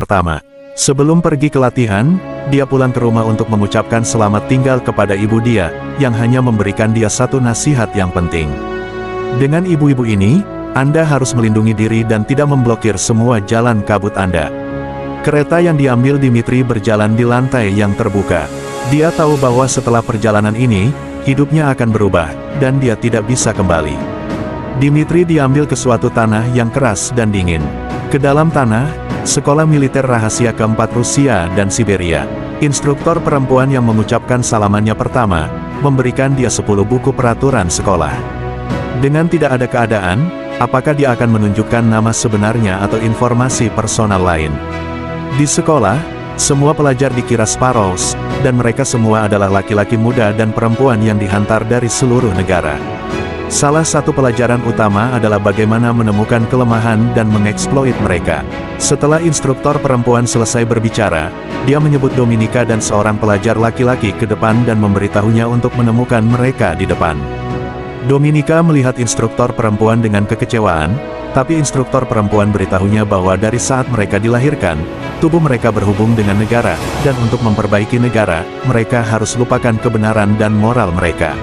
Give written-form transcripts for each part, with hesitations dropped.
pertama. Sebelum pergi ke latihan, dia pulang ke rumah untuk mengucapkan selamat tinggal kepada ibu dia, yang hanya memberikan dia satu nasihat yang penting. Dengan ibu-ibu ini, Anda harus melindungi diri dan tidak memblokir semua jalan kabut Anda. Kereta yang diambil Dimitri berjalan di lantai yang terbuka. Dia tahu bahwa setelah perjalanan ini, hidupnya akan berubah, dan dia tidak bisa kembali. Dimitri diambil ke suatu tanah yang keras dan dingin. Ke dalam tanah, sekolah militer rahasia keempat Rusia dan Siberia. Instruktur perempuan yang mengucapkan salamannya pertama, memberikan dia 10 buku peraturan sekolah. Dengan tidak ada keadaan, apakah dia akan menunjukkan nama sebenarnya atau informasi personal lain. Di sekolah, semua pelajar dikira Sparrows, dan mereka semua adalah laki-laki muda dan perempuan yang dihantar dari seluruh negara. Salah satu pelajaran utama adalah bagaimana menemukan kelemahan dan mengeksploit mereka. Setelah instruktur perempuan selesai berbicara, dia menyebut Dominika dan seorang pelajar laki-laki ke depan dan memberitahunya untuk menemukan mereka di depan. Dominika melihat instruktur perempuan dengan kekecewaan, tapi instruktur perempuan beritahunya bahwa dari saat mereka dilahirkan, tubuh mereka berhubung dengan negara, dan untuk memperbaiki negara, mereka harus lupakan kebenaran dan moral mereka.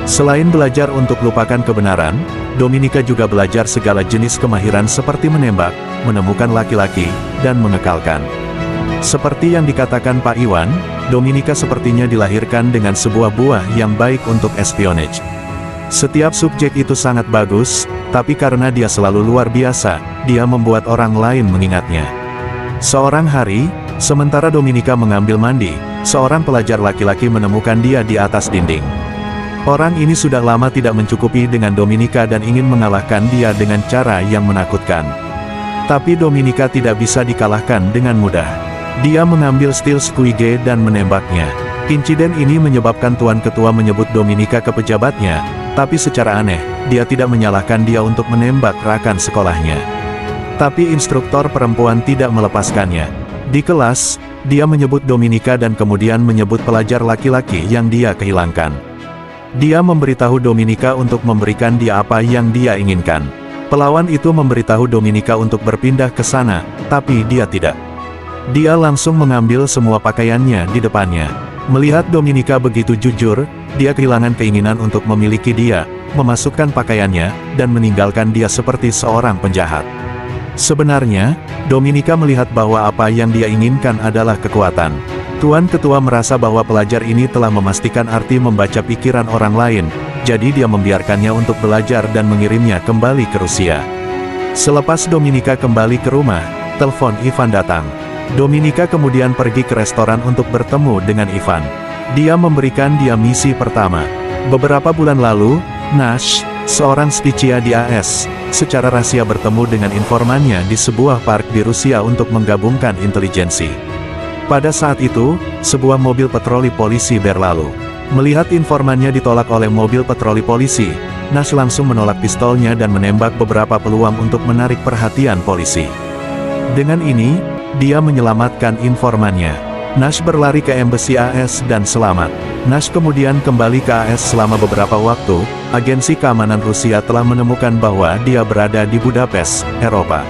Selain belajar untuk lupakan kebenaran, Dominika juga belajar segala jenis kemahiran seperti menembak, menemukan laki-laki, dan mengekalkan. Seperti yang dikatakan Pak Iwan, Dominika sepertinya dilahirkan dengan sebuah buah yang baik untuk espionage. Setiap subjek itu sangat bagus, tapi karena dia selalu luar biasa, dia membuat orang lain mengingatnya. Seorang hari, sementara Dominika mengambil mandi, seorang pelajar laki-laki menemukan dia di atas dinding. Orang ini sudah lama tidak mencukupi dengan Dominika dan ingin mengalahkan dia dengan cara yang menakutkan. Tapi Dominika tidak bisa dikalahkan dengan mudah. Dia mengambil steel squigge dan menembaknya. Insiden ini menyebabkan Tuan Ketua menyebut Dominika ke pejabatnya, tapi secara aneh, dia tidak menyalahkan dia untuk menembak rakan sekolahnya. Tapi instruktur perempuan tidak melepaskannya. Di kelas, dia menyebut Dominika dan kemudian menyebut pelajar laki-laki yang dia kehilangan. Dia memberitahu Dominika untuk memberikan dia apa yang dia inginkan. Pelawan itu memberitahu Dominika untuk berpindah ke sana, tapi dia tidak. Dia langsung mengambil semua pakaiannya di depannya. Melihat Dominika begitu jujur, dia kehilangan keinginan untuk memiliki dia, memasukkan pakaiannya, dan meninggalkan dia seperti seorang penjahat. Sebenarnya, Dominika melihat bahwa apa yang dia inginkan adalah kekuatan. Tuan Ketua merasa bahwa pelajar ini telah memastikan arti membaca pikiran orang lain, jadi dia membiarkannya untuk belajar dan mengirimnya kembali ke Rusia. Selepas Dominika kembali ke rumah, telepon Ivan datang. Dominika kemudian pergi ke restoran untuk bertemu dengan Ivan. Dia memberikan dia misi pertama. Beberapa bulan lalu, Nash, seorang Spicia di AS, secara rahasia bertemu dengan informannya di sebuah park di Rusia untuk menggabungkan intelijensi. Pada saat itu, sebuah mobil patroli polisi berlalu. Melihat informannya ditolak oleh mobil patroli polisi, Nash langsung menolak pistolnya dan menembak beberapa peluang untuk menarik perhatian polisi. Dengan ini, dia menyelamatkan informannya. Nash berlari ke embasi AS dan selamat. Nash kemudian kembali ke AS selama beberapa waktu. Agensi keamanan Rusia telah menemukan bahwa dia berada di Budapest, Eropa.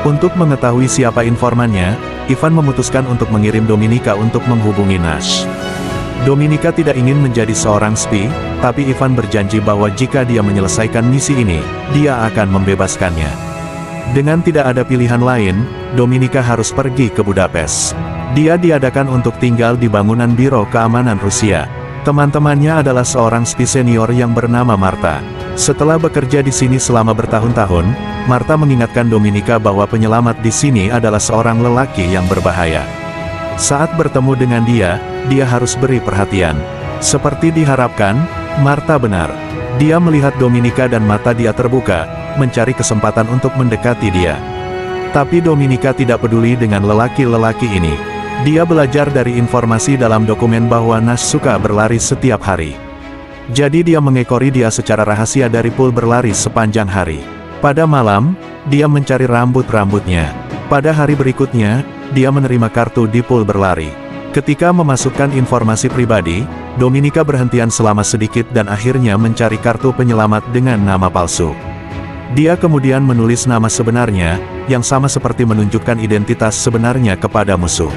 Untuk mengetahui siapa informannya, Ivan memutuskan untuk mengirim Dominika untuk menghubungi Nash. Dominika tidak ingin menjadi seorang spy, tapi Ivan berjanji bahwa jika dia menyelesaikan misi ini, dia akan membebaskannya. Dengan tidak ada pilihan lain, Dominika harus pergi ke Budapest. Dia diadakan untuk tinggal di bangunan Biro Keamanan Rusia. Teman-temannya adalah seorang spy senior yang bernama Marta. Setelah bekerja di sini selama bertahun-tahun, Marta mengingatkan Dominika bahwa penyelamat di sini adalah seorang lelaki yang berbahaya. Saat bertemu dengan dia harus beri perhatian. Seperti diharapkan, Marta benar. Dia melihat Dominika dan mata dia terbuka, mencari kesempatan untuk mendekati dia. Tapi Dominika tidak peduli dengan lelaki-lelaki ini. Dia belajar dari informasi dalam dokumen bahwa Nash suka berlari setiap hari. Jadi dia mengekori dia secara rahasia dari pool berlari sepanjang hari. Pada malam, dia mencari rambut-rambutnya. Pada hari berikutnya, dia menerima kartu di pool berlari. Ketika memasukkan informasi pribadi, Dominika berhentian selama sedikit dan akhirnya mencari kartu penyelamat dengan nama palsu. Dia kemudian menulis nama sebenarnya, yang sama seperti menunjukkan identitas sebenarnya kepada musuh.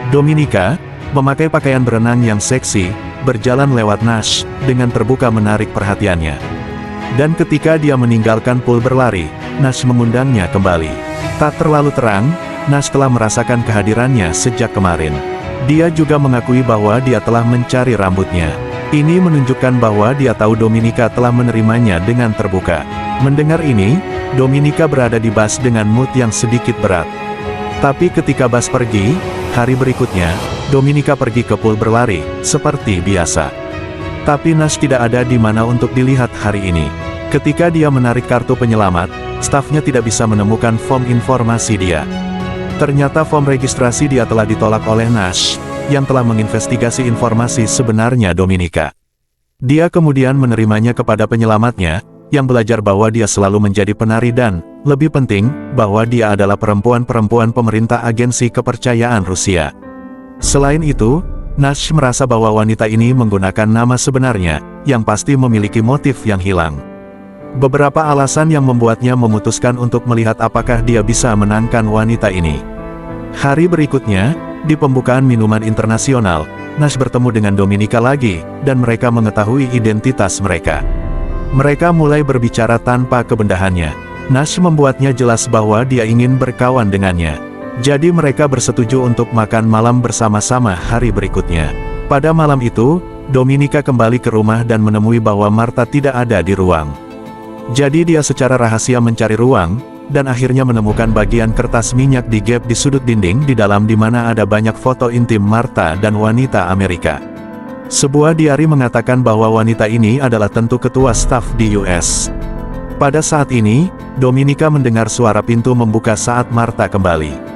Dominika, memakai pakaian berenang yang seksi, berjalan lewat Nash, dengan terbuka menarik perhatiannya. Dan ketika dia meninggalkan pool berlari, Nash mengundangnya kembali. Tak terlalu terang, Nash telah merasakan kehadirannya sejak kemarin. Dia juga mengakui bahwa dia telah mencari rambutnya. Ini menunjukkan bahwa dia tahu Dominika telah menerimanya dengan terbuka. Mendengar ini, Dominika berada di bus dengan mood yang sedikit berat. Tapi ketika bus pergi, hari berikutnya, Dominika pergi ke pool berlari, seperti biasa. Tapi Nash tidak ada di mana untuk dilihat hari ini. Ketika dia menarik kartu penyelamat, stafnya tidak bisa menemukan form informasi dia. Ternyata form registrasi dia telah ditolak oleh Nash, yang telah menginvestigasi informasi sebenarnya Dominika. Dia kemudian menerimanya kepada penyelamatnya, yang belajar bahwa dia selalu menjadi penari dan, lebih penting, bahwa dia adalah perempuan-perempuan pemerintah agensi kepercayaan Rusia. Selain itu, Nash merasa bahwa wanita ini menggunakan nama sebenarnya, yang pasti memiliki motif yang hilang. Beberapa alasan yang membuatnya memutuskan untuk melihat apakah dia bisa menangkan wanita ini. Hari berikutnya, di pembukaan minuman internasional, Nash bertemu dengan Dominika lagi, dan mereka mengetahui identitas mereka. Mereka mulai berbicara tanpa kebendahannya. Nash membuatnya jelas bahwa dia ingin berkawan dengannya. Jadi mereka bersetuju untuk makan malam bersama-sama hari berikutnya. Pada malam itu, Dominika kembali ke rumah dan menemui bahwa Marta tidak ada di ruang. Jadi dia secara rahasia mencari ruang, dan akhirnya menemukan bagian kertas minyak di gap di sudut dinding di dalam di mana ada banyak foto intim Marta dan wanita Amerika. Sebuah diari mengatakan bahwa wanita ini adalah tentu ketua staf di US. Pada saat ini, Dominika mendengar suara pintu membuka saat Marta kembali.